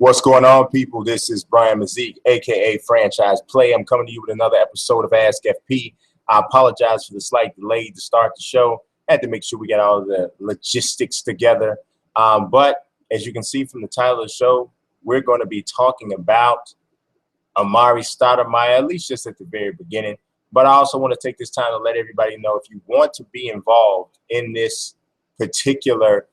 What's going on, people? This is Brian Mazik, aka Franchise Play. I'm coming to you with another episode of Ask FP. I apologize for the slight delay to start the show. I had to make sure we got all the logistics together. But as you can see from the title of the show, we're going to be talking about Amar'e Stoudemire, at least just at the very beginning. But I also want to take this time to let everybody know, if you want to be involved in this particular,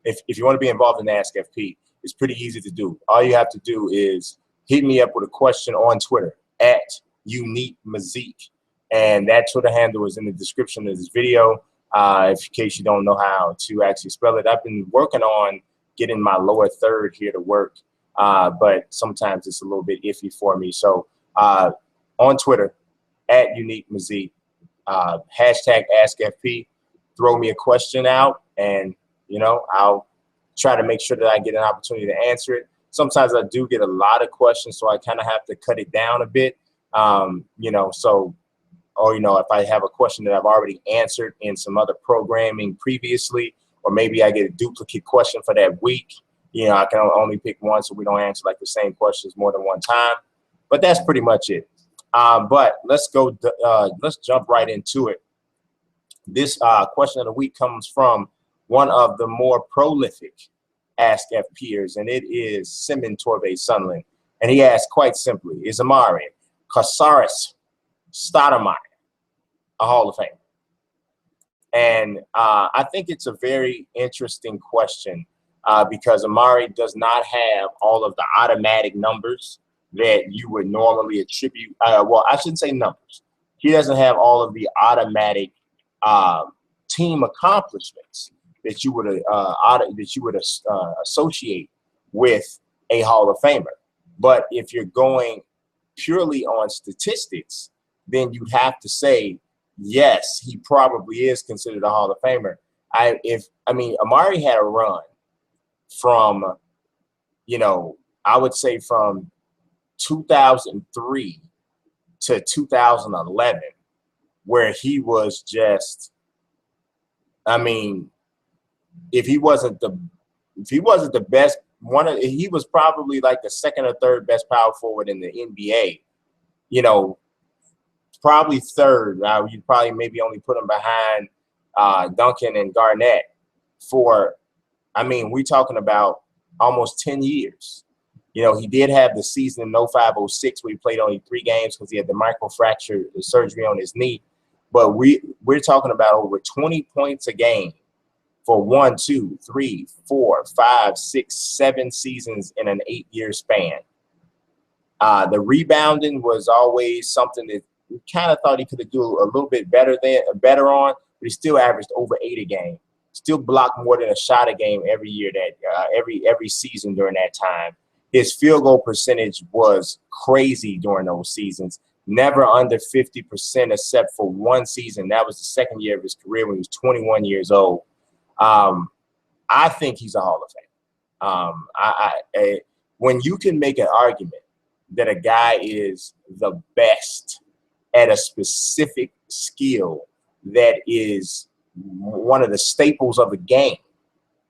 if you want to be involved in Ask FP, it's pretty easy to do. All you have to do is hit me up with a question on Twitter at UniqueMazik. And that Twitter handle is in the description of this video, in case you don't know how to actually spell it. I've been working on getting my lower third here to work, but sometimes it's a little bit iffy for me. So on Twitter, at UniqueMazik, hashtag AskFP, throw me a question out, and, you know, I'll try to make sure that I get an opportunity to answer it. Sometimes I do get a lot of questions, so I kind of have to cut it down a bit, you know, so, or, you know, if I have a question that I've already answered in some other programming previously, or maybe I get a duplicate question for that week, you know, I can only pick one so we don't answer like the same questions more than one time. But that's pretty much it. But let's go, let's jump right into it. This question of the week comes from one of the more prolific Ask FPers, and it is Simon Torvey Sunland. And he asked quite simply, is Amar'e Stoudemire a Hall of Fame? And I think it's a very interesting question because Amar'e does not have all of the automatic numbers that you would normally attribute. Well, I shouldn't say numbers. He doesn't have all of the automatic team accomplishments that you would associate with a Hall of Famer. But if you're going purely on statistics, then you'd have to say, yes, he probably is considered a Hall of Famer. I mean, Amar'e had a run from, you know, I would say from 2003 to 2011, where he was just, I mean, if he wasn't the best, he was probably like the second or third best power forward in the NBA. You know, probably third. Now you'd probably maybe only put him behind Duncan and Garnett for, I mean, we're talking about almost 10 years. You know, he did have the season in 05-06 where he played only 3 games because he had the microfracture surgery on his knee. But we're talking about over 20 points a game for 1, 2, 3, 4, 5, 6, 7 seasons in an 8-year span. The rebounding was always something that we kind of thought he could do a little bit better on, but he still averaged over 8 a game. Still blocked more than a shot a game every year, every season during that time. His field goal percentage was crazy during those seasons. Never under 50% except for one season. That was the second year of his career when he was 21 years old. I think he's a Hall of Fame. When you can make an argument that a guy is the best at a specific skill that is one of the staples of the game,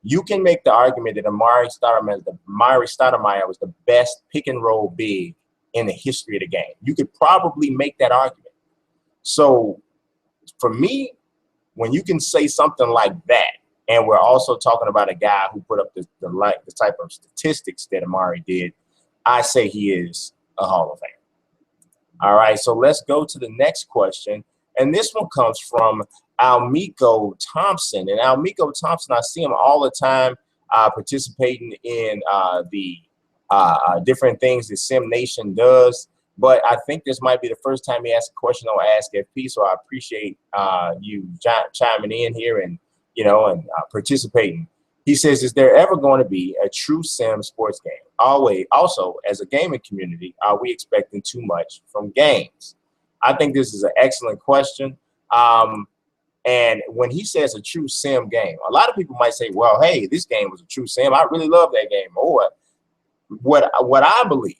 you can make the argument that Amar'e Stoudemire was the best pick and roll big in the history of the game. You could probably make that argument. So for me, when you can say something like that, and we're also talking about a guy who put up the type of statistics that Amar'e did, I say he is a Hall of Fame. All right, so let's go to the next question. And this one comes from Almiko Thompson. And Almiko Thompson, I see him all the time participating in the different things that Sim Nation does. But I think this might be the first time he asked a question on Ask FP, so I appreciate you chiming in here and, you know, and participating. He says, is there ever going to be a true sim sports game? Also, as a gaming community, are we expecting too much from games? I think this is an excellent question. And when he says a true sim game, a lot of people might say, well, hey, this game was a true sim. I really love that game. Or what I believe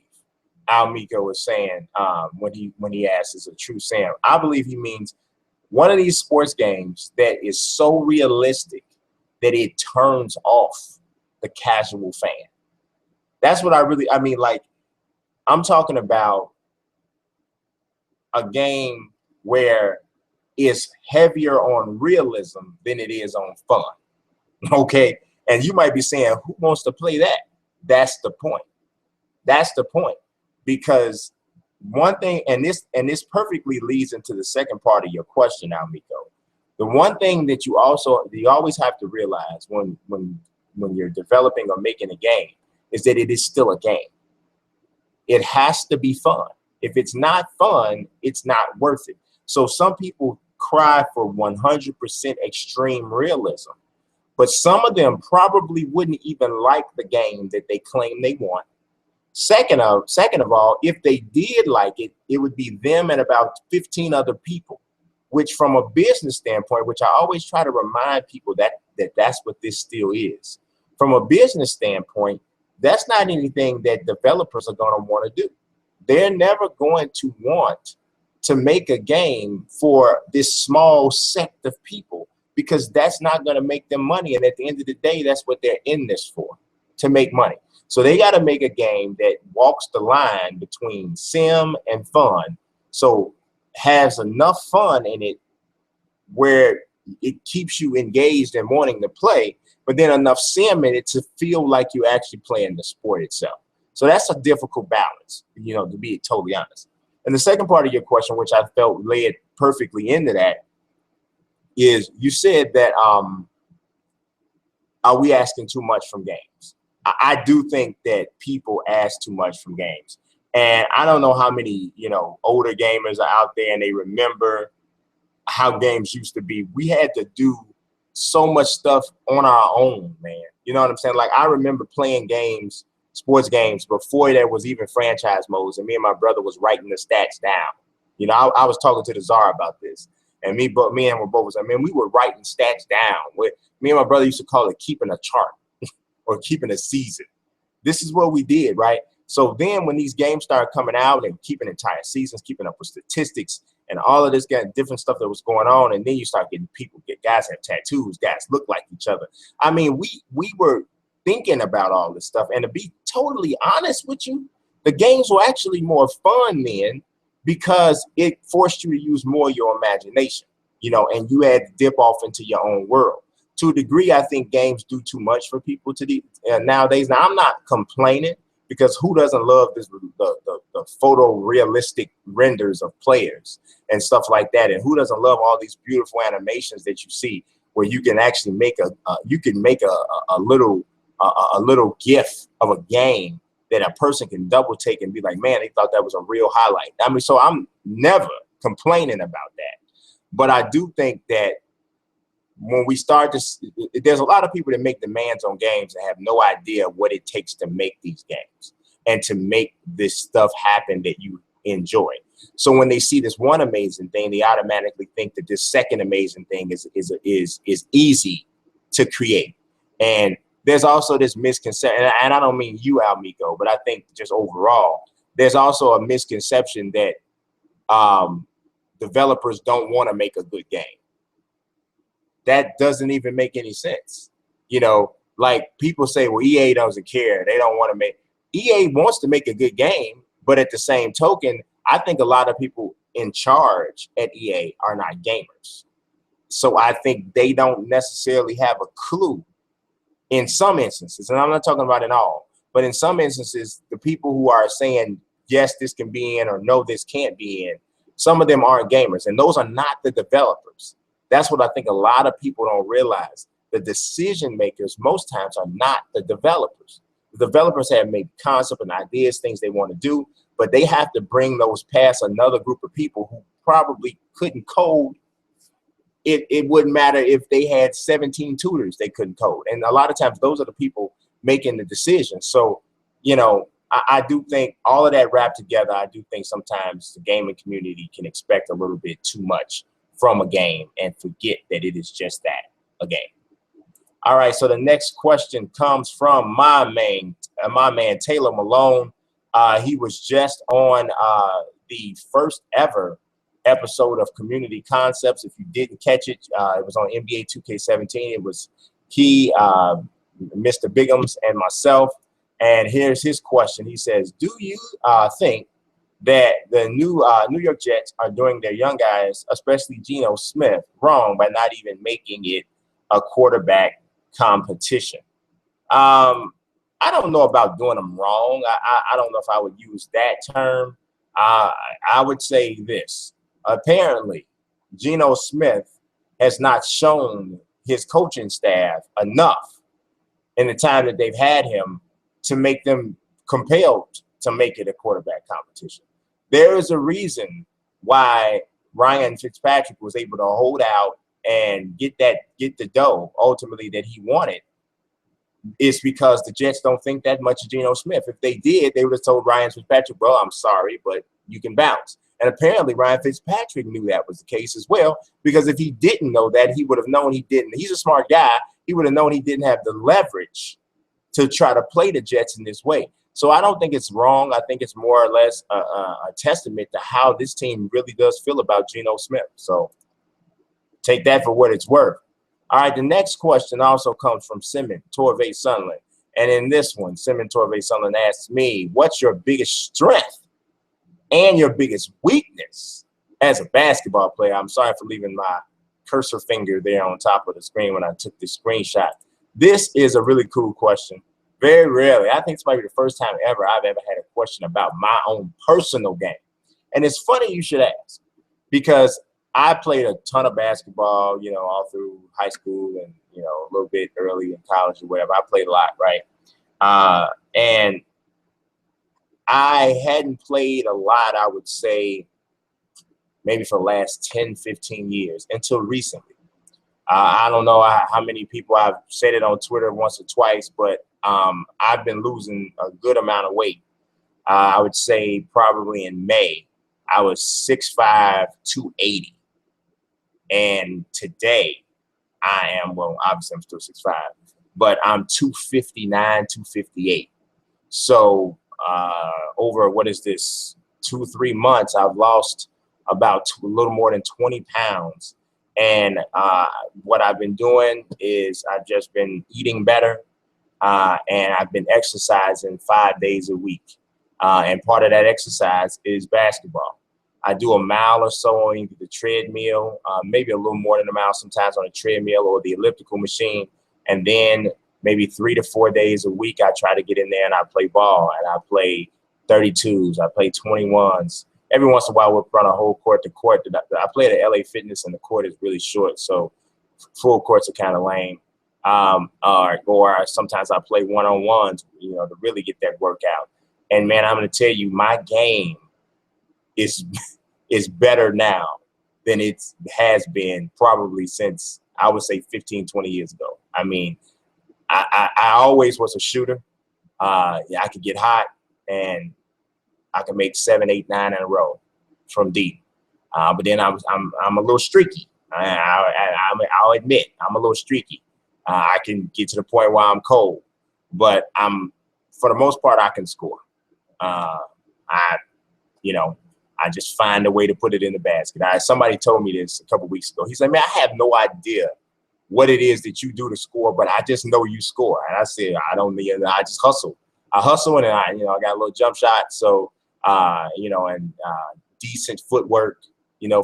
Almiko is saying when he asks is a true sim, I believe he means one of these sports games that is so realistic that it turns off the casual fan. That's what I mean, like, I'm talking about a game where it's heavier on realism than it is on fun. Okay. And you might be saying, who wants to play that? That's the point. That's the point. Because one thing, and this perfectly leads into the second part of your question now, Miko. The one thing that you always have to realize when you're developing or making a game is that it is still a game. It has to be fun. If it's not fun, it's not worth it. So some people cry for 100% extreme realism, but some of them probably wouldn't even like the game that they claim they want. Second of all, if they did like it, it would be them and about 15 other people, which from a business standpoint, which I always try to remind people that's what this still is. From a business standpoint, that's not anything that developers are going to want to do. They're never going to want to make a game for this small sect of people, because that's not going to make them money. And at the end of the day, that's what they're in this for, to make money. So they got to make a game that walks the line between sim and fun. So has enough fun in it where it keeps you engaged and wanting to play, but then enough sim in it to feel like you're actually playing the sport itself. So that's a difficult balance, to be totally honest. And the second part of your question, which I felt led perfectly into that, is you said that, are we asking too much from games? I do think that people ask too much from games. And I don't know how many, older gamers are out there and they remember how games used to be. We had to do so much stuff on our own, man. You know what I'm saying? Like, I remember playing games, sports games, before there was even franchise modes, and me and my brother was writing the stats down. I was talking to the czar about this, and me and we both was, we were writing stats down. Me and my brother used to call it keeping a chart or keeping a season. This is what we did, right? So then when these games started coming out and keeping entire seasons, keeping up with statistics and all of this different stuff that was going on, and then you start getting guys have tattoos, guys look like each other. I mean, we were thinking about all this stuff. And to be totally honest with you, the games were actually more fun then, because it forced you to use more of your imagination, and you had to dip off into your own world. To a degree, I think games do too much for people nowadays. Now, I'm not complaining, because who doesn't love the photorealistic renders of players and stuff like that? And who doesn't love all these beautiful animations that you see, where you can actually make a little GIF of a game that a person can double take and be like, man, they thought that was a real highlight. So I'm never complaining about that. But I do think that when we start to, there's a lot of people that make demands on games and have no idea what it takes to make these games and to make this stuff happen that you enjoy. So when they see this one amazing thing, they automatically think that this second amazing thing is easy to create. And there's also this misconception, and I don't mean you, Almiko, but I think just overall, there's also a misconception that developers don't want to make a good game. That doesn't even make any sense. Like people say, well, EA doesn't care. They don't want to make. EA wants to make a good game, but at the same token, I think a lot of people in charge at EA are not gamers. So I think they don't necessarily have a clue in some instances, and I'm not talking about in all, but in some instances, the people who are saying, yes, this can be in, or no, this can't be in, some of them aren't gamers, and those are not the developers. That's what I think a lot of people don't realize. The decision makers most times are not the developers. The developers have made concepts and ideas, things they want to do, but they have to bring those past another group of people who probably couldn't code. It wouldn't matter if they had 17 tutors, they couldn't code. And a lot of times those are the people making the decisions. So, I do think all of that wrapped together, I do think sometimes the gaming community can expect a little bit too much from a game and forget that it is just that, a game. All right, so the next question comes from my man Taylor Malone. He was just on the first ever episode of Community Concepts. If you didn't catch it, it was on NBA 2K17. It was he, Mr. Bigums, and myself. And here's his question. He says, do you think that the New York Jets are doing their young guys, especially Geno Smith, wrong by not even making it a quarterback competition? I don't know about doing them wrong. I don't know if I would use that term. I would say this. Apparently, Geno Smith has not shown his coaching staff enough in the time that they've had him to make them compelled to make it a quarterback competition. There is a reason why Ryan Fitzpatrick was able to hold out and get the dough ultimately that he wanted. It's because the Jets don't think that much of Geno Smith. If they did, they would have told Ryan Fitzpatrick, well, I'm sorry, but you can bounce. And apparently Ryan Fitzpatrick knew that was the case as well, because if he didn't know that, he would have known he didn't. He's a smart guy. He would have known he didn't have the leverage to try to play the Jets in this way. So I don't think it's wrong. I think it's more or less a testament to how this team really does feel about Geno Smith. So take that for what it's worth. All right, the next question also comes from Simon Torvey Sunland. And in this one, Simon Torvey Sunland asks me, what's your biggest strength and your biggest weakness as a basketball player? I'm sorry for leaving my cursor finger there on top of the screen when I took the screenshot. This is a really cool question. Very rarely, I think it's maybe the first time ever I've ever had a question about my own personal game. And it's funny you should ask, because I played a ton of basketball, you know, all through high school and, you know, a little bit early in college or whatever. I played a lot, right? And I hadn't played a lot, I would say, maybe for the last 10, 15 years until recently. I don't know how many people I've said it on Twitter once or twice, but I've been losing a good amount of weight. I would say probably in May, I was 6'5", 280. And today I am, well, obviously I'm still 6'5", but I'm 259, 258. So over, what is this, 2-3 months, I've lost about a little more than 20 pounds. And what I've been doing is I've just been eating better, and I've been exercising 5 days a week. And part of that exercise is basketball. I do a mile or so on the treadmill, maybe a little more than a mile sometimes on the treadmill or the elliptical machine. And then maybe 3 to 4 days a week, I try to get in there and I play ball. And I play 32s, I play 21s. Every once in a while, we'll run a whole court to court. I play at LA Fitness, and the court is really short, so full courts are kind of lame. Or sometimes I play one-on-ones, you know, to really get that workout. And, man, I'm going to tell you, my game is better now than it has been probably since, I would say, 15, 20 years ago. I mean, I always was a shooter. I could get hot, and I can make 7, 8, 9 in a row from deep. But then I'm a little streaky. I'll admit I'm a little streaky. I can get to the point where I'm cold, but for the most part, I can score. I just find a way to put it in the basket. Somebody told me this a couple weeks ago. He said, man, I have no idea what it is that you do to score, but I just know you score. And I said, I just hustle. I hustle, and I got a little jump shot. So, decent footwork,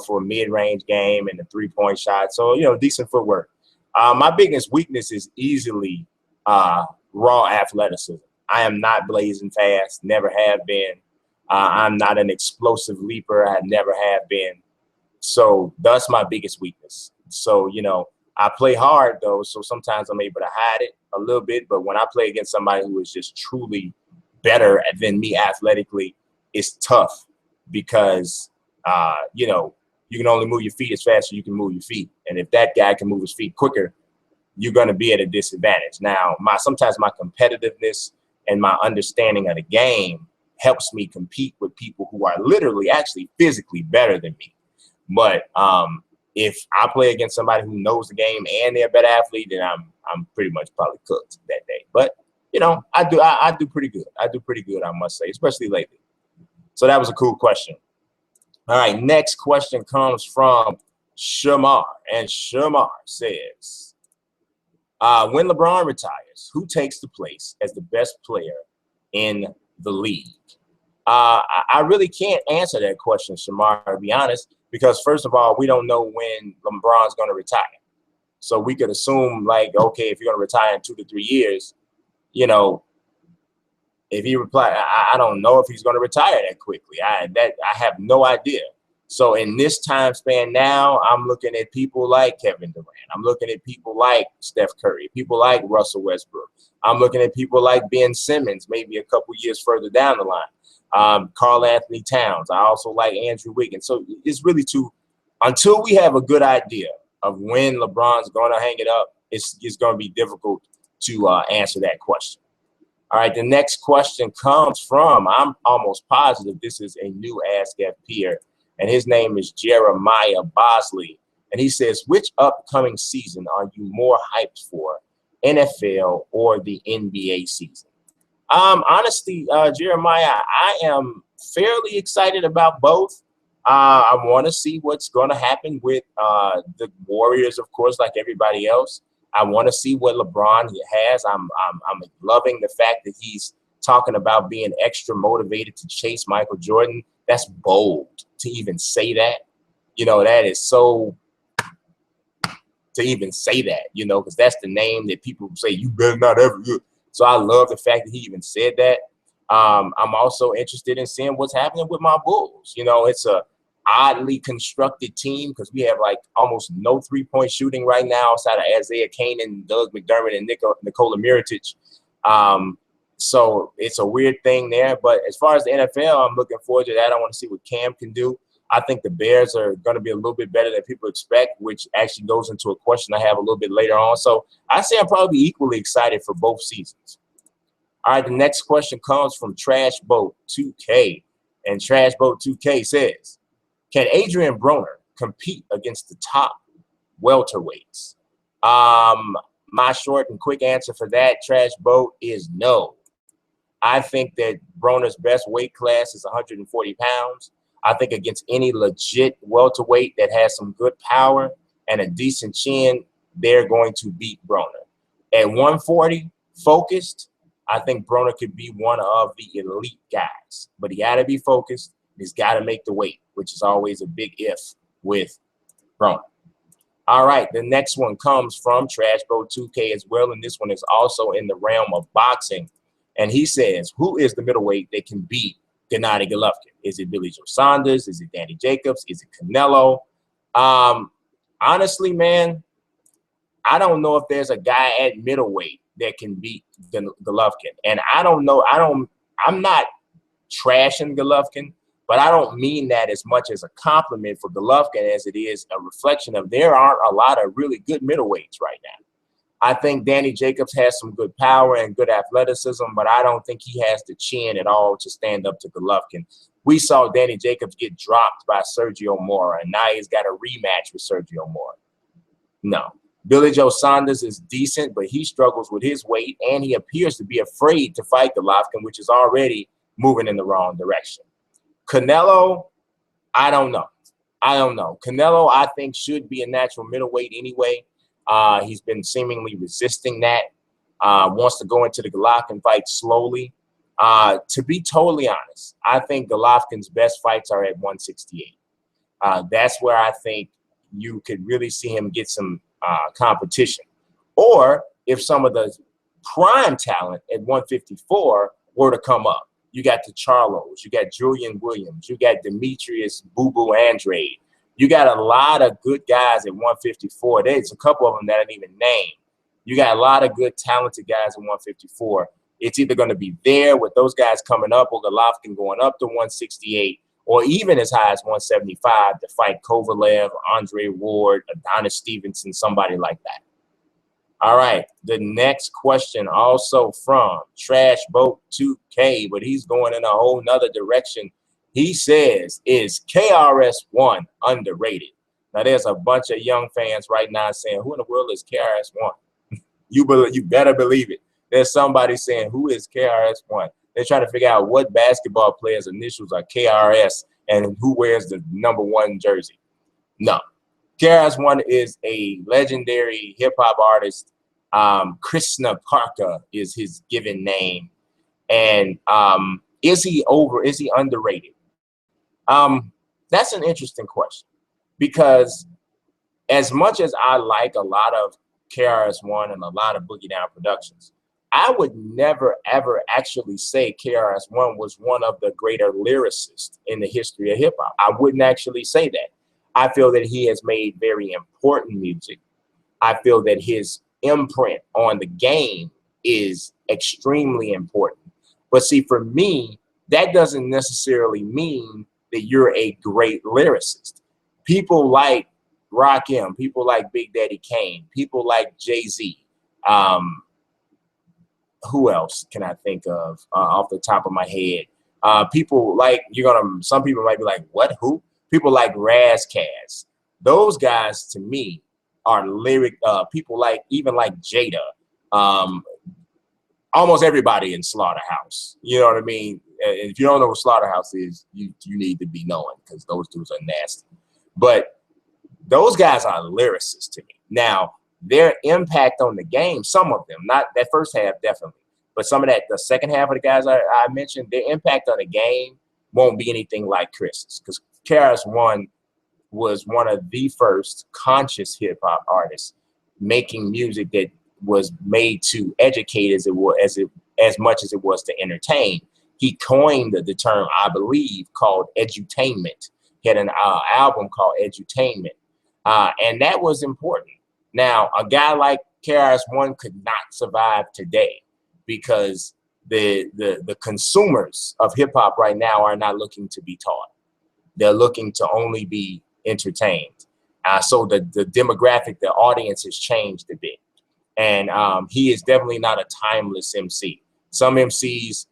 for a mid-range game and a three-point shot. So, decent footwork. My biggest weakness is easily raw athleticism. I am not blazing fast, never have been. I'm not an explosive leaper. I never have been. So that's my biggest weakness. So, I play hard, though, so sometimes I'm able to hide it a little bit. But when I play against somebody who is just truly better than me athletically, it's tough because, you can only move your feet as fast as you can move your feet. And if that guy can move his feet quicker, you're going to be at a disadvantage. Now, sometimes my competitiveness and my understanding of the game helps me compete with people who are literally actually physically better than me. But if I play against somebody who knows the game and they're a better athlete, then I'm pretty much probably cooked that day. But I do pretty good. I do pretty good, I must say, especially lately. So that was a cool question. All right, next question comes from Shamar, and Shamar says, when LeBron retires, who takes the place as the best player in the league? I really can't answer that question, Shamar, to be honest, because first of all, we don't know when LeBron's going to retire. So we could assume, like, okay, if you're going to retire in 2 to 3 years, you know, if he reply, I don't know if he's going to retire that quickly. I have no idea. So in this time span now, I'm looking at people like Kevin Durant. I'm looking at people like Steph Curry, people like Russell Westbrook. I'm looking at people like Ben Simmons, maybe a couple years further down the line. Karl Anthony Towns. I also like Andrew Wiggins. So it's really until we have a good idea of when LeBron's going to hang it up, it's going to be difficult to answer that question. All right, the next question comes from, I'm almost positive this is a new Ask FP, and his name is Jeremiah Bosley. And he says, which upcoming season are you more hyped for, NFL or the NBA season? Honestly, Jeremiah, I am fairly excited about both. I want to see what's going to happen with the Warriors, of course, like everybody else. I want to see what LeBron has. I'm loving the fact that he's talking about being extra motivated to chase Michael Jordan. That's bold to even say that. You know, that is so to even say that, you know, because that's the name that people say you better not ever do. So I love the fact that he even said that. I'm also interested in seeing what's happening with my Bulls. You know, it's a oddly constructed team because we have like almost no 3-point shooting right now outside of Isaiah Kanan, Doug McDermott, and Nikola Mirotic. So it's a weird thing there. But as far as the NFL, I'm looking forward to that. I want to see what Cam can do. I think the Bears are going to be a little bit better than people expect, which actually goes into a question I have a little bit later on. So I say I'm probably equally excited for both seasons. All right, the next question comes from Trash Boat 2K. And Trash Boat 2K says, can Adrien Broner compete against the top welterweights? My short and quick answer for that, Trash Boat, is no. I think that Broner's best weight class is 140 pounds. I think against any legit welterweight that has some good power and a decent chin, they're going to beat Broner. At 140, focused, I think Broner could be one of the elite guys. But he got to be focused. He's got to make the weight, which is always a big if with Broner. All right, the next one comes from Trash Boat 2K as well, and this one is also in the realm of boxing. And he says, who is the middleweight that can beat Gennady Golovkin? Is it Billy Joe Saunders? Is it Danny Jacobs? Is it Canelo? Honestly, man, I don't know if there's a guy at middleweight that can beat Golovkin. And I don't know. I'm not trashing Golovkin, but I don't mean that as much as a compliment for Golovkin as it is a reflection of there aren't a lot of really good middleweights right now. I think Danny Jacobs has some good power and good athleticism, but I don't think he has the chin at all to stand up to Golovkin. We saw Danny Jacobs get dropped by Sergio Mora, and now he's got a rematch with Sergio Mora. No. Billy Joe Saunders is decent, but he struggles with his weight, and he appears to be afraid to fight Golovkin, which is already moving in the wrong direction. Canelo, I don't know. Canelo, I think, should be a natural middleweight anyway. He's been seemingly resisting that, wants to go into the Golovkin fight slowly. To be totally honest, I think Golovkin's best fights are at 168. That's where I think you could really see him get some competition. Or if some of the prime talent at 154 were to come up. You got the Charlos, you got Julian Williams, you got Demetrius Boo Andrade. You got a lot of good guys at 154. There's a couple of them that I didn't even name. You got a lot of good, talented guys at 154. It's either going to be there with those guys coming up or Golovkin going up to 168 or even as high as 175 to fight Kovalev, Andre Ward, Adonis Stevenson, somebody like that. All right, the next question also from Trash Boat 2K, but he's going in a whole nother direction. He says, is KRS-One underrated? Now, there's a bunch of young fans right now saying, who in the world is KRS-One? You better believe it. There's somebody saying, who is KRS-One? They're trying to figure out what basketball players' initials are KRS and who wears the #1 jersey. No. KRS-One is a legendary hip-hop artist. Krishna Parker is his given name. And is he over? Is he underrated? That's an interesting question, because as much as I like a lot of KRS-One and a lot of Boogie Down Productions, I would never, ever actually say KRS-One was one of the greater lyricists in the history of hip hop. I wouldn't actually say that. I feel that he has made very important music. I feel that his imprint on the game is extremely important. But see, for me, that doesn't necessarily mean that you're a great lyricist. People like Rakim, people like Big Daddy Kane, people like Jay-Z. Who else can I think of off the top of my head? People like, some people might be like, what, who? People like Razkaz. Those guys, to me, are lyric, people like, even like Jada, almost everybody in Slaughterhouse. You know what I mean? And if you don't know what Slaughterhouse is, you need to be knowing, because those dudes are nasty. But those guys are lyricists to me. Now, their impact on the game, some of them, not that first half, definitely, but some of that, the second half of the guys I mentioned, their impact on the game won't be anything like Chris's, because KRS-One was one of the first conscious hip hop artists making music that was made to educate as much as it was to entertain. He coined the term, I believe, called edutainment. He had an album called Edutainment, and that was important. Now, a guy like KRS-One could not survive today, because the consumers of hip hop right now are not looking to be taught. They're looking to only be entertained. So the demographic, the audience has changed a bit. And he is definitely not a timeless MC. Some MCs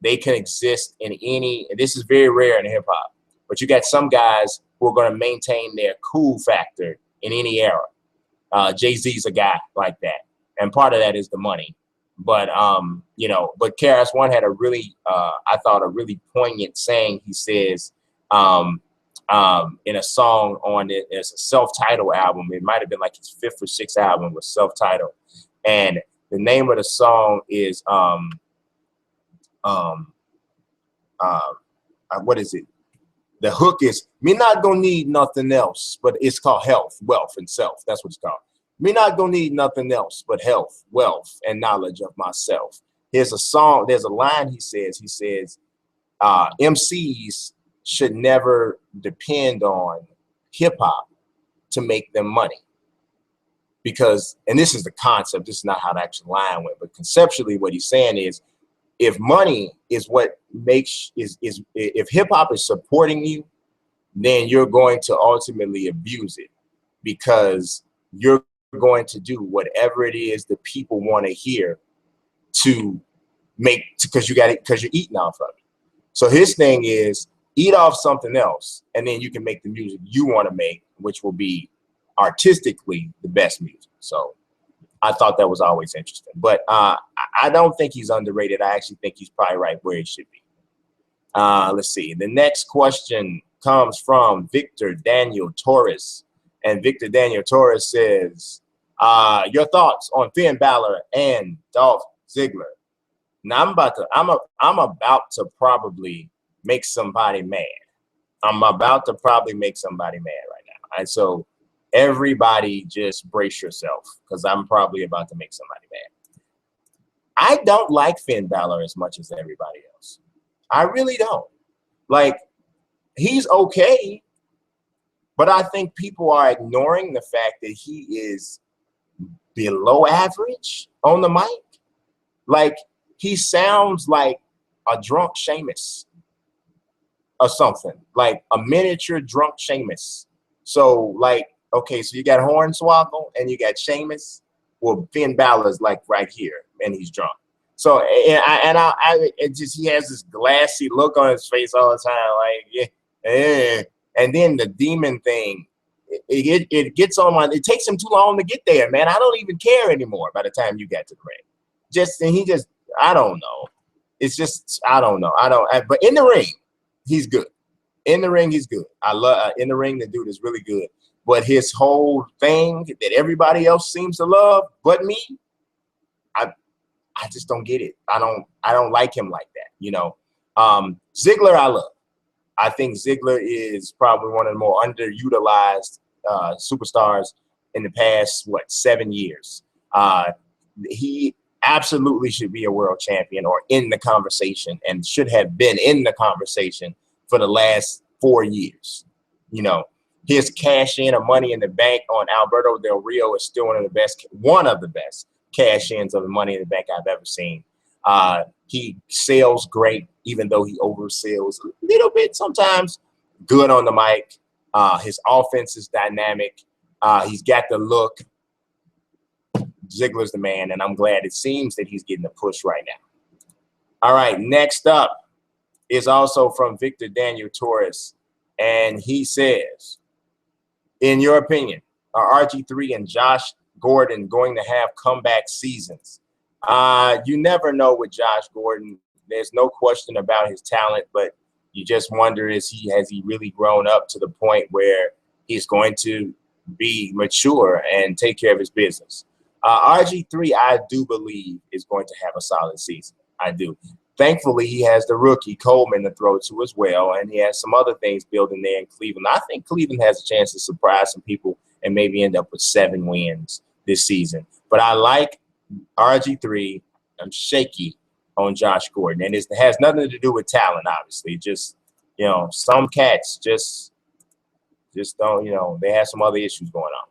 they can exist in any, and this is very rare in hip hop, but you got some guys who are going to maintain their cool factor in any era. Jay-Z's a guy like that. And part of that is the money. But, but KRS-One had a really, I thought, a really poignant saying. He says, in a song on it, it's a self-titled album. It might have been like his 5th or 6th album was self-titled. And the name of the song is, what is it? The hook is, me not gonna need nothing else, but it's called Health, Wealth, and Self. That's what it's called. Me not gonna need nothing else but health, wealth, and knowledge of myself. There's a song, there's a line he says, MCs should never depend on hip hop to make them money. Because, and this is the concept, this is not how the actual line went, but conceptually what he's saying is, if money is what makes, if hip hop is supporting you, then you're going to ultimately abuse it, because you're going to do whatever it is that people want to hear to make, because you're eating off of it. So his thing is, eat off something else, and then you can make the music you want to make, which will be artistically the best music. So I thought that was always interesting. But I don't think he's underrated. I actually think he's probably right where he should be. Let's see. The next question comes from Victor Daniel Taurus. And Victor Daniel Taurus says, your thoughts on Finn Balor and Dolph Ziggler? Now I'm about to probably make somebody mad. I'm about to probably make somebody mad right now. And so everybody just brace yourself, because I'm probably about to make somebody mad. I don't like Finn Balor as much as everybody else. I really don't. Like, he's okay, but I think people are ignoring the fact that he is below average on the mic. Like, he sounds like a drunk Sheamus or something, like a miniature drunk Sheamus. So, like, okay, so you got Hornswoggle and you got Sheamus. Well, Finn Balor's like right here, and he's drunk. So, it just, he has this glassy look on his face all the time, like, yeah. And then the demon thing, it gets on my, it takes him too long to get there, man. I don't even care anymore by the time you get to the ring. I don't know. It's just, I don't know. But in the ring, he's good. In the ring, he's good. In the ring, the dude is really good. But his whole thing that everybody else seems to love but me, I just don't get it. I don't like him like that, you know. Ziggler, I love. I think Ziggler is probably one of the more underutilized superstars in the past, 7 years. He absolutely should be a world champion or in the conversation, and should have been in the conversation for the last 4 years. You know, his cash in of Money in the Bank on Alberto Del Rio is still one of the best cash ins of the Money in the Bank I've ever seen. He sells great, even though he oversells a little bit sometimes. Good on the mic. His offense is dynamic. He's got the look. Ziggler's the man, and I'm glad it seems that he's getting a push right now. All right, next up is also from Victor Daniel Taurus, and he says, in your opinion, are RG3 and Josh Gordon going to have comeback seasons? You never know with Josh Gordon. There's no question about his talent, but you just wonder, has he really grown up to the point where he's going to be mature and take care of his business? RG3, I do believe, is going to have a solid season. I do. Thankfully, he has the rookie Coleman to throw to as well, and he has some other things building there in Cleveland. I think Cleveland has a chance to surprise some people and maybe end up with 7 wins this season. But I like RG3. I'm shaky on Josh Gordon, and it has nothing to do with talent, obviously. Just, you know, some cats just don't, you know, they have some other issues going on.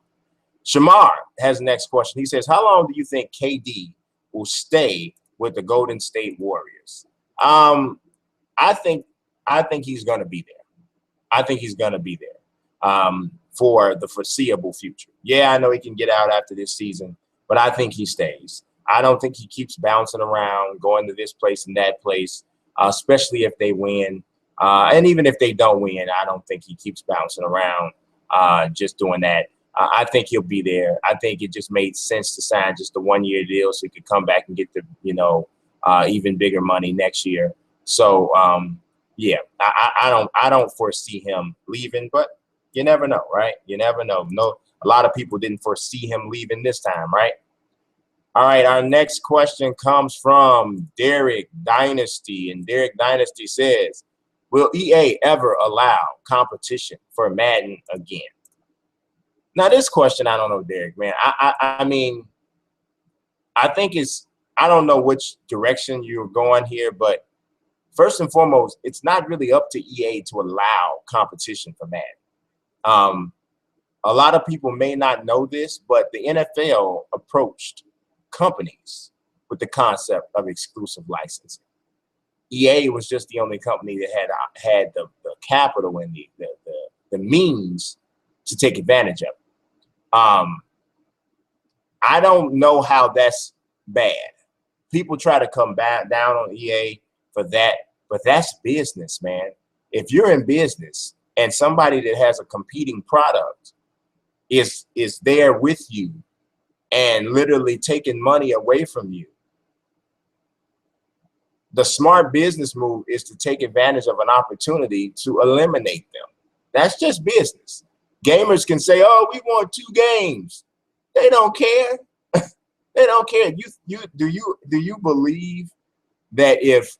Shamar has the next question. He says, how long do you think KD will stay with the Golden State Warriors? I think he's going to be there. I think he's going to be there for the foreseeable future. Yeah, I know he can get out after this season, but I think he stays. I don't think he keeps bouncing around, going to this place and that place, especially if they win. And even if they don't win, I don't think he keeps bouncing around just doing that. I think he'll be there. I think it just made sense to sign just a 1-year deal so he could come back and get the, you know, even bigger money next year. So, yeah, I don't foresee him leaving, but you never know, right? You never know. No, a lot of people didn't foresee him leaving this time, right? All right, our next question comes from Derek Dynasty, and Derek Dynasty says, will EA ever allow competition for Madden again? Now, this question, I don't know, Derek, man. I mean, I think I don't know which direction you're going here, but first and foremost, it's not really up to EA to allow competition for Madden. A lot of people may not know this, but the NFL approached companies with the concept of exclusive licensing. EA was just the only company that had the capital and the means to take advantage of it. I don't know how that's bad. People try to come back down on EA for that, but that's business, man. If you're in business and somebody that has a competing product is there with you and literally taking money away from you, the smart business move is to take advantage of an opportunity to eliminate them. That's just business. Gamers can say, oh, we want 2 games. They don't care. They don't care. Do you believe that if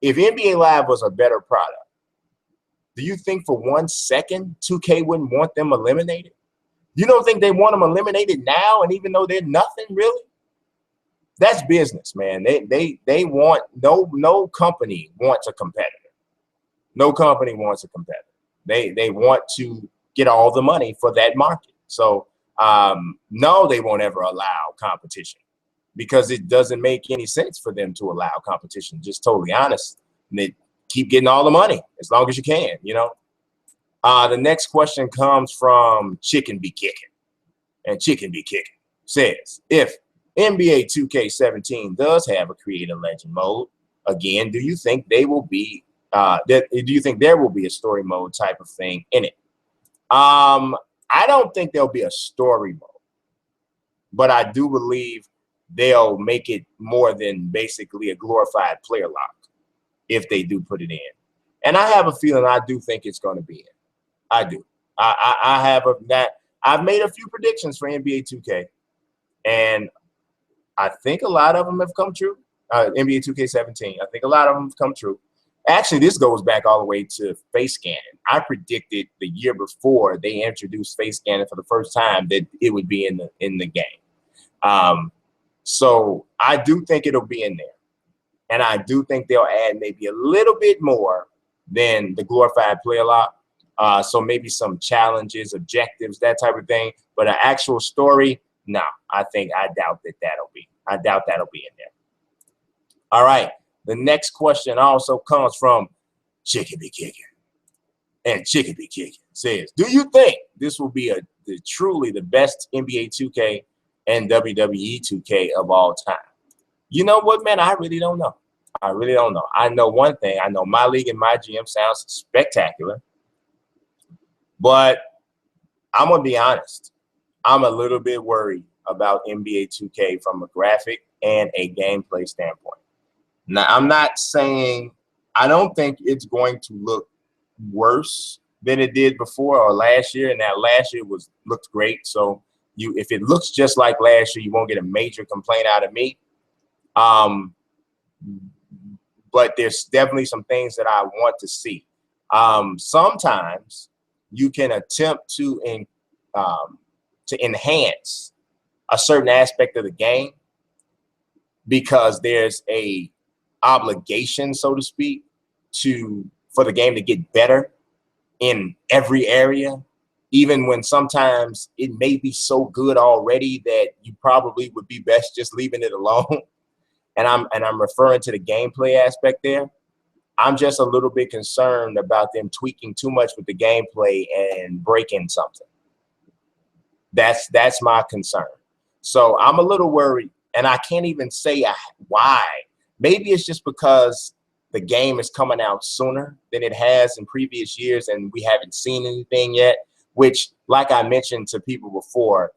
NBA Live was a better product, do you think for 1 second 2K wouldn't want them eliminated? You don't think they want them eliminated now, and even though they're nothing really? That's business, man. They want no company wants a competitor. No company wants a competitor. They want to get all the money for that market. So no, they won't ever allow competition because it doesn't make any sense for them to allow competition. Just totally honest. And they keep getting all the money as long as you can, you know. The next question comes from Chicken Be Kicking. And Chicken Be Kicking says, if NBA 2K17 does have a Create a Legend mode, again, do you think they will be do you think there will be a story mode type of thing in it? I don't think there'll be a story mode, but I do believe they'll make it more than basically a glorified player lock if they do put it in. And I have a feeling I do think it's going to be in. I do. I've made a few predictions for NBA 2K, and I think a lot of them have come true. NBA 2K17, I think a lot of them have come true. Actually, this goes back all the way to face scanning. I predicted the year before they introduced face scanning for the first time that it would be in the game. So I do think it'll be in there. And I do think they'll add maybe a little bit more than the glorified play a lot. So maybe some challenges, objectives, that type of thing. But an actual story, no, I doubt that'll be. I doubt that'll be in there. All right. The next question also comes from Chicken Be Kicking. And Chicken Be Kicking says, do you think this will be truly the best NBA 2K and WWE 2K of all time? You know what, man? I really don't know. I really don't know. I know one thing. I know my league and my GM sounds spectacular. But I'm going to be honest. I'm a little bit worried about NBA 2K from a graphic and a gameplay standpoint. Now, I'm not saying I don't think it's going to look worse than it did before or last year. And that last year looked great. So if it looks just like last year, you won't get a major complaint out of me. But there's definitely some things that I want to see. Sometimes you can attempt to enhance a certain aspect of the game because there's a obligation, so to speak, for the game to get better in every area, even when sometimes it may be so good already that you probably would be best just leaving it alone. And I'm referring to the gameplay aspect there. I'm just a little bit concerned about them tweaking too much with the gameplay and breaking something. That's my concern. So I'm a little worried, and I can't even say why. Maybe it's just because the game is coming out sooner than it has in previous years, and we haven't seen anything yet, which, like I mentioned to people before,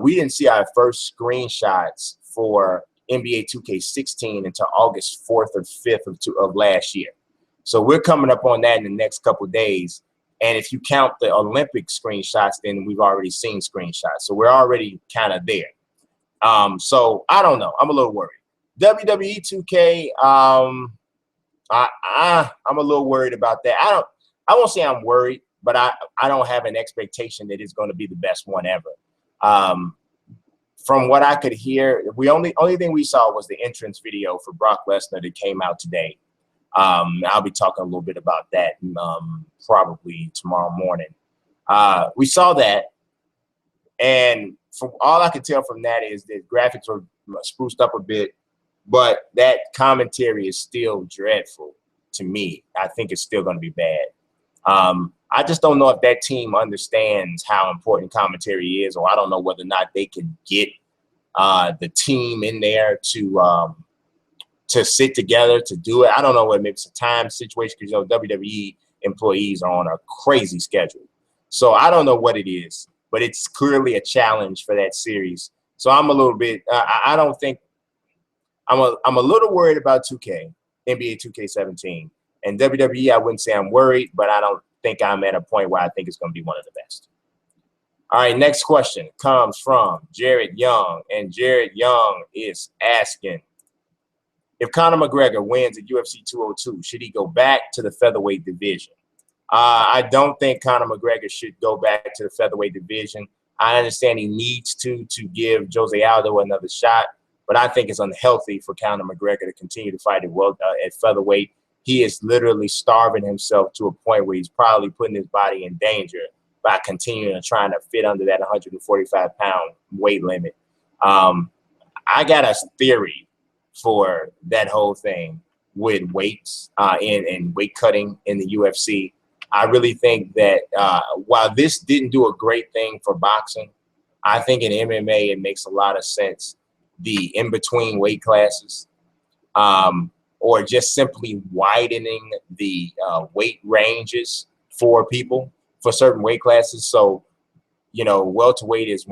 we didn't see our first screenshots for NBA 2K16 until August 4th or 5th of last year. So we're coming up on that in the next couple of days. And if you count the Olympic screenshots, then we've already seen screenshots. So we're already kind of there. So I don't know. I'm a little worried. WWE 2K, I'm a little worried about that. I won't say I'm worried, but I don't have an expectation that it's going to be the best one ever. From what I could hear, only thing we saw was the entrance video for Brock Lesnar that came out today. I'll be talking a little bit about that probably tomorrow morning. We saw that, and from all I could tell from that is that graphics were spruced up a bit, but that commentary is still dreadful to me. I think it's still going to be bad. I just don't know if that team understands how important commentary is, or I don't know whether or not they can get the team in there to sit together to do it. I don't know whether maybe it's a time situation because WWE employees are on a crazy schedule. So I don't know what it is, but it's clearly a challenge for that series. So I'm a little bit. I don't think I'm a little worried about 2K, NBA 2K17, and WWE. I wouldn't say I'm worried, but I don't think I'm at a point where I think it's going to be one of the best. All right, next question comes from Jared Young, and Jared Young is asking, if Conor McGregor wins at UFC 202, should he go back to the featherweight division? I don't think Conor McGregor should go back to the featherweight division. I understand he needs to give Jose Aldo another shot, but I think it's unhealthy for Conor McGregor to continue to fight at featherweight. He is literally starving himself to a point where he's probably putting his body in danger by continuing to trying to fit under that 145-pound weight limit. I got a theory for that whole thing with weights and weight cutting in the UFC. I really think that while this didn't do a great thing for boxing, I think in MMA it makes a lot of sense. The in-between weight classes, or just simply widening the weight ranges for people for certain weight classes. So, welterweight is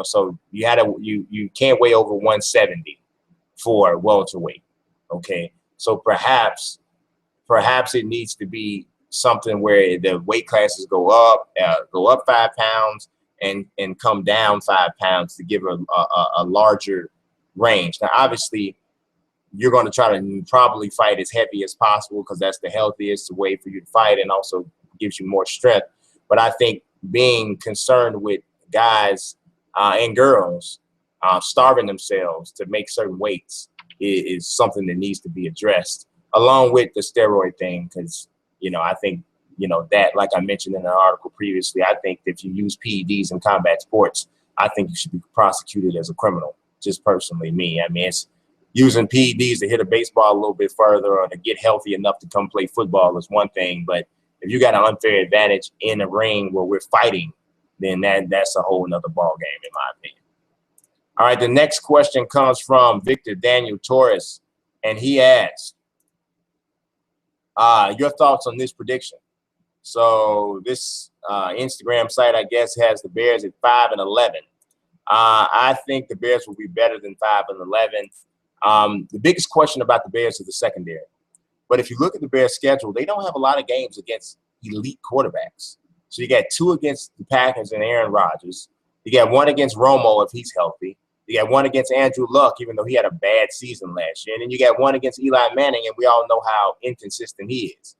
so you can't weigh over 170 for welterweight. Okay, so perhaps it needs to be something where the weight classes go up 5 pounds and come down 5 pounds to give a larger range. Now, obviously, you're going to try to probably fight as heavy as possible because that's the healthiest way for you to fight and also gives you more strength. But I think being concerned with guys and girls starving themselves to make certain weights is something that needs to be addressed, along with the steroid thing, because, I think, that, like I mentioned in an article previously, I think if you use PEDs in combat sports, I think you should be prosecuted as a criminal, just personally me. I mean, it's using PEDs to hit a baseball a little bit further or to get healthy enough to come play football is one thing, but if you got an unfair advantage in a ring where we're fighting, then that's a whole nother ball game, in my opinion. All right, the next question comes from Victor Daniel Taurus, and he asks, your thoughts on this prediction? So this Instagram site, I guess, has the Bears at 5-11. I think the Bears will be better than 5-11. The biggest question about the Bears is the secondary. But if you look at the Bears' schedule, they don't have a lot of games against elite quarterbacks. So you got 2 against the Packers and Aaron Rodgers. You got 1 against Romo if he's healthy. You got 1 against Andrew Luck, even though he had a bad season last year. And then you got 1 against Eli Manning, and we all know how inconsistent he is.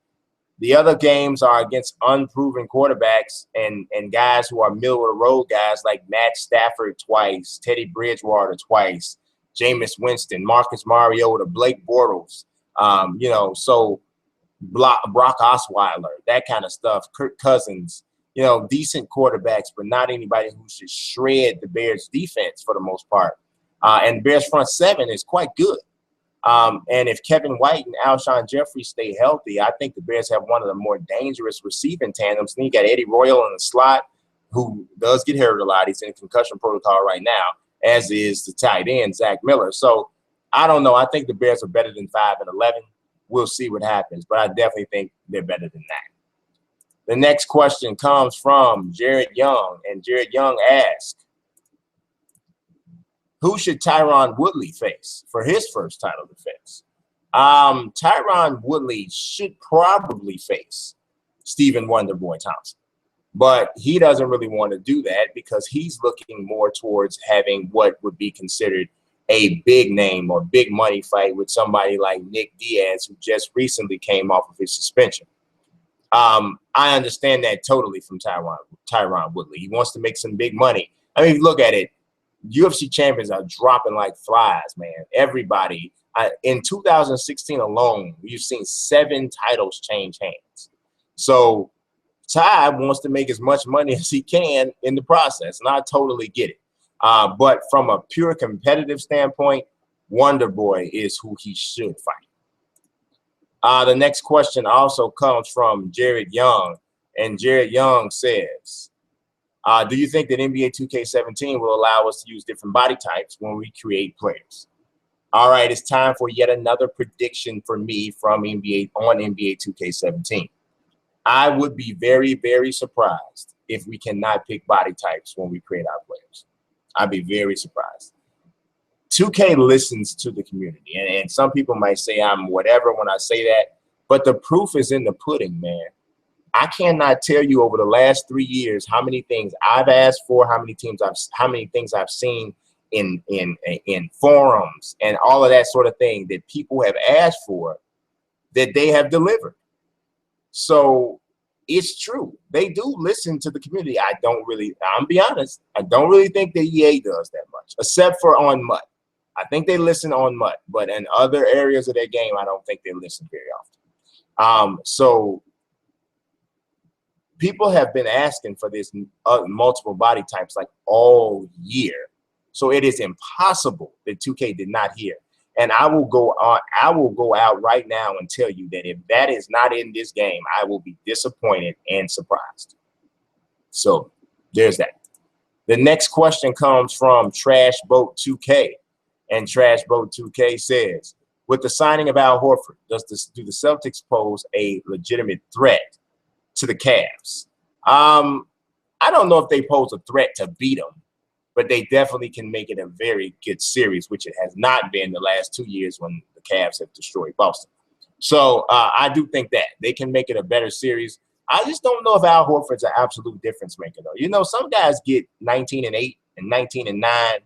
The other games are against unproven quarterbacks and guys who are middle-of-the-road guys like Matt Stafford twice, Teddy Bridgewater twice, Jameis Winston, Marcus Mariota, Blake Bortles, so Brock Osweiler, that kind of stuff, Kirk Cousins, decent quarterbacks, but not anybody who should shred the Bears' defense for the most part. And the Bears' front 7 is quite good. And if Kevin White and Alshon Jeffrey stay healthy, I think the Bears have one of the more dangerous receiving tandems. Then you got Eddie Royal in the slot, who does get hurt a lot. He's in concussion protocol right now, as is the tight end, Zach Miller. So I don't know. I think the Bears are better than 5-11. We'll see what happens, but I definitely think they're better than that. The next question comes from Jared Young, and Jared Young asks, who should Tyron Woodley face for his first title defense? Tyron Woodley should probably face Stephen Wonderboy Thompson, but he doesn't really want to do that because he's looking more towards having what would be considered a big name or big money fight with somebody like Nick Diaz, who just recently came off of his suspension. I understand that totally from Tyron Woodley. He wants to make some big money. I mean, look at it. UFC champions are dropping like flies, man. Everybody. In 2016 alone, we've seen 7 titles change hands. So Ty wants to make as much money as he can in the process, and I totally get it. But from a pure competitive standpoint, Wonderboy is who he should fight. The next question also comes from Jared Young, and Jared Young says, do you think that NBA 2K17 will allow us to use different body types when we create players? All right, it's time for yet another prediction for me from NBA 2K17. I would be very, very surprised if we cannot pick body types when we create our players. I'd be very surprised. 2K listens to the community, and some people might say I'm whatever when I say that, but the proof is in the pudding, man. I cannot tell you over the last 3 years how many things I've asked for, how many things I've seen in forums and all of that sort of thing that people have asked for that they have delivered. So it's true. They do listen to the community. I'm be honest, I don't really think the EA does that much, except for on MUT. I think they listen on MUT, but in other areas of their game, I don't think they listen very often. So people have been asking for this multiple body types like all year. So it is impossible that 2K did not hear. And I will go out right now and tell you that if that is not in this game, I will be disappointed and surprised. So there's that. The next question comes from Trash Boat 2K. And Trash Boat 2K says, with the signing of Al Horford, do the Celtics pose a legitimate threat to the Cavs? I don't know if they pose a threat to beat them, but they definitely can make it a very good series, which it has not been the last 2 years when the Cavs have destroyed Boston. So I do think that they can make it a better series. I just don't know if Al Horford's an absolute difference maker, though. You know, some guys get 19-8 and 19-9,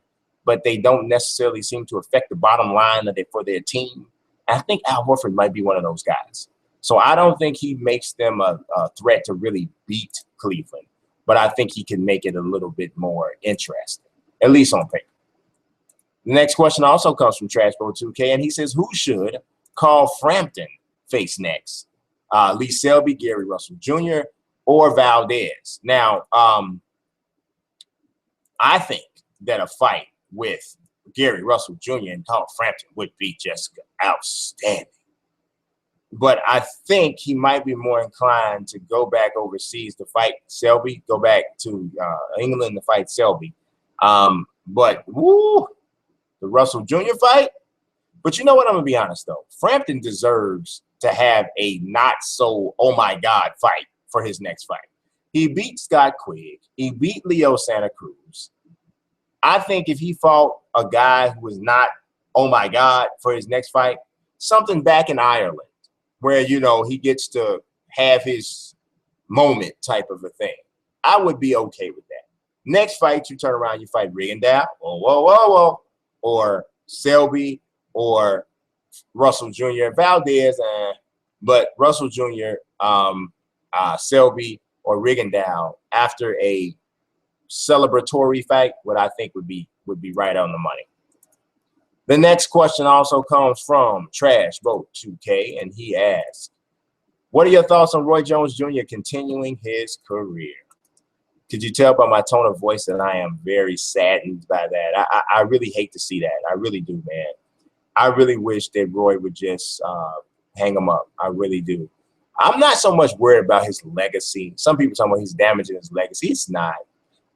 but they don't necessarily seem to affect the bottom line for their team. I think Al Horford might be one of those guys. So I don't think he makes them a threat to really beat Cleveland, but I think he can make it a little bit more interesting, at least on paper. The next question also comes from TrashBro2K, and he says, who should Carl Frampton face next? Lee Selby, Gary Russell Jr., or Valdez? Now, I think that a fight with Gary Russell Jr. and Carl Frampton would be just outstanding. But I think he might be more inclined to go back overseas to fight Selby, go back to England to fight Selby. But woo, the Russell Jr. fight. But you know what? I'm going to be honest, though. Frampton deserves to have a not so, oh, my God, fight for his next fight. He beat Scott Quigg. He beat Leo Santa Cruz. I think if he fought a guy who was not, oh, my God, for his next fight, something back in Ireland where, you know, he gets to have his moment type of a thing, I would be okay with that. Next fight, you turn around, you fight Rigondeaux, or Selby, or Russell Jr., Valdez, but Russell Jr., Selby, or Rigondeaux after a celebratory fight, what I think would be right on the money. The next question also comes from TrashBro2K, and he asks, what are your thoughts on Roy Jones Jr. continuing his career? Could you tell by my tone of voice that I am very saddened by that? I really hate to see that. I really do, man. I really wish that Roy would just hang him up. I really do. I'm not so much worried about his legacy. Some people talk about he's damaging his legacy. It's not.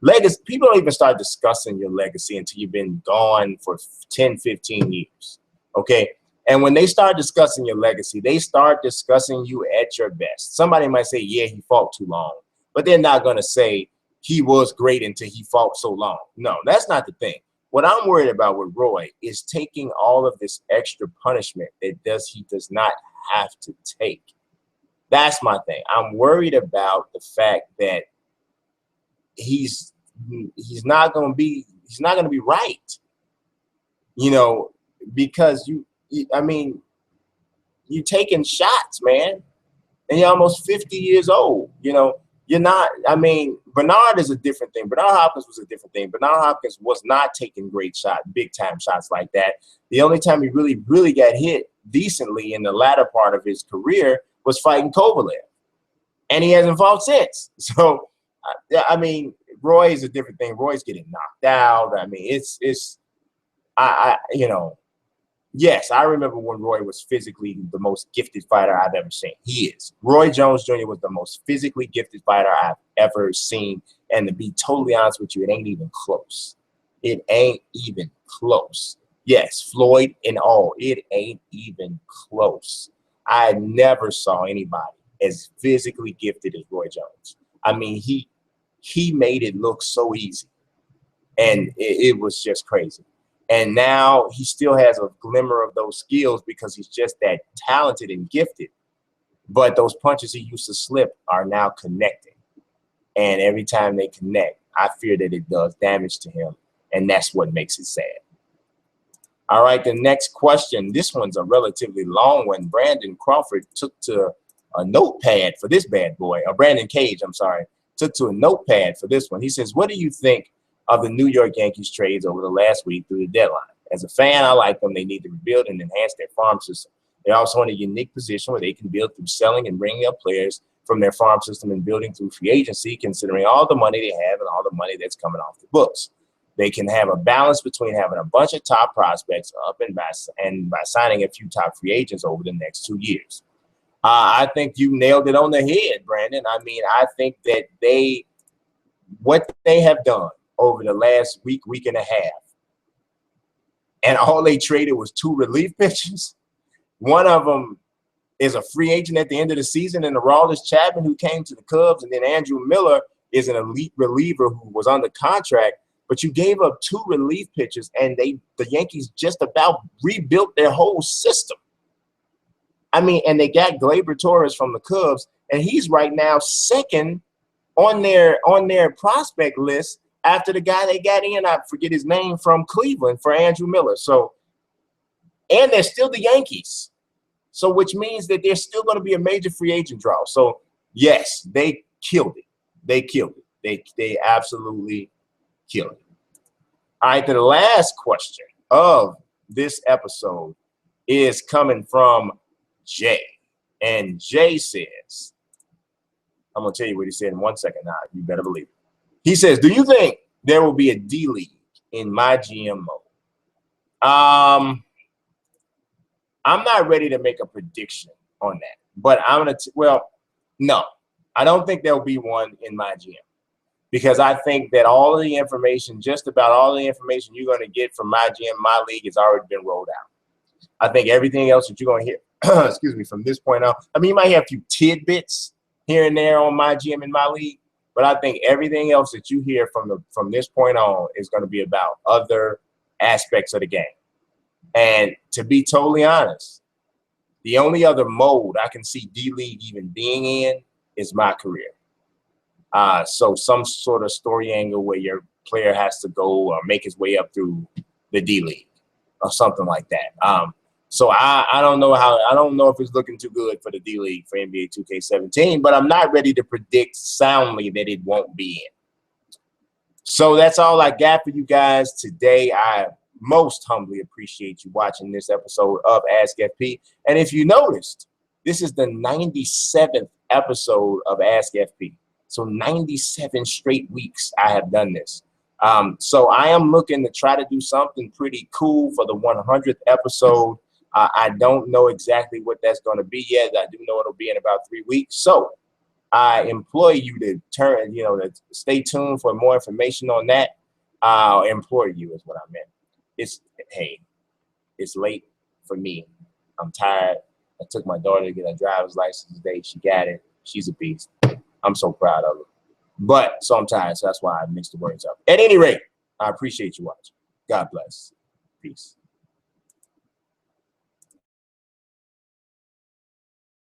Legacy, people don't even start discussing your legacy until you've been gone for 10, 15 years. Okay? And when they start discussing your legacy, they start discussing you at your best. Somebody might say, yeah, he fought too long. But they're not going to say he was great until he fought so long. No, that's not the thing. What I'm worried about with Roy is taking all of this extra punishment that he does not have to take. That's my thing. I'm worried about the fact that he's not going to be right. You know, because you're taking shots, man, and you're almost 50 years old. You know, you're not. I mean, Bernard is a different thing. Bernard Hopkins was a different thing. Bernard Hopkins was not taking great shots, big time shots like that. The only time he really got hit decently in the latter part of his career was fighting Kovalev, and he hasn't fought since. So, I mean, Roy is a different thing. Roy's getting knocked out. I mean, you know, yes, I remember when Roy was physically the most gifted fighter I've ever seen. He is. Roy Jones Jr. was the most physically gifted fighter I've ever seen. And to be totally honest with you, it ain't even close. It ain't even close. Yes, Floyd and all. It ain't even close. I never saw anybody as physically gifted as Roy Jones. I mean, he made it look so easy. And it was just crazy. And now he still has a glimmer of those skills because he's just that talented and gifted. But those punches he used to slip are now connecting. And every time they connect, I fear that it does damage to him. And that's what makes it sad. All right, the next question. This one's a relatively long one. Brandon Crawford took to a notepad for this bad boy. Brandon Cage, I'm sorry, took to a notepad for this one. He says, what do you think of the New York Yankees trades over the last week through the deadline? As a fan, I like them. They need to rebuild and enhance their farm system. They're also in a unique position where they can build through selling and bringing up players from their farm system and building through free agency, considering all the money they have and all the money that's coming off the books. They can have a balance between having a bunch of top prospects up and by signing a few top free agents over the next 2 years. I think you nailed it on the head, Brandon. I mean, I think that what they have done over the last week and a half, and all they traded was 2 relief pitchers. One of them is a free agent at the end of the season, and Aroldis Chapman, who came to the Cubs, and then Andrew Miller is an elite reliever who was under contract. But you gave up 2 relief pitchers, and the Yankees just about rebuilt their whole system. I mean, and they got Gleyber Torres from the Cubs, and he's right now second on their prospect list after the guy they got in, I forget his name, from Cleveland for Andrew Miller. So, and they're still the Yankees. So, which means that there's still going to be a major free agent draw. So, yes, they killed it. They killed it. They absolutely killed it. All right, the last question of this episode is coming from Jay. And Jay says, I'm going to tell you what he said in 1 second now. You better believe it. He says, do you think there will be a D-League in my GM mode? I'm not ready to make a prediction on that. But I'm going to, well, no. I don't think there'll be one in my GM. Because I think that all of the information, just about all the information you're going to get from my GM, my league, has already been rolled out. I think everything else that you're going to hear, excuse me, from this point on, I mean, you might have a few tidbits here and there on my GM in my league, but I think everything else that you hear from this point on is going to be about other aspects of the game. And to be totally honest, the only other mode I can see D-League even being in is my career. So some sort of story angle where your player has to go or make his way up through the D-League or something like that. So I don't know I don't know if it's looking too good for the D-League for NBA 2K17, but I'm not ready to predict soundly that it won't be in. So that's all I got for you guys today. I most humbly appreciate you watching this episode of Ask FP. And if you noticed, this is the 97th episode of Ask FP. So 97 straight weeks I have done this. So I am looking to try to do something pretty cool for the 100th episode. I don't know exactly what that's going to be yet. I do know it'll be in about 3 weeks. So I implore you to to stay tuned for more information on that. I'll implore you is what I meant. It's late for me. I'm tired. I took my daughter to get a driver's license today. She got it. She's a beast. I'm so proud of her. But so I'm tired, so that's why I mixed the words up. At any rate, I appreciate you watching. God bless. Peace.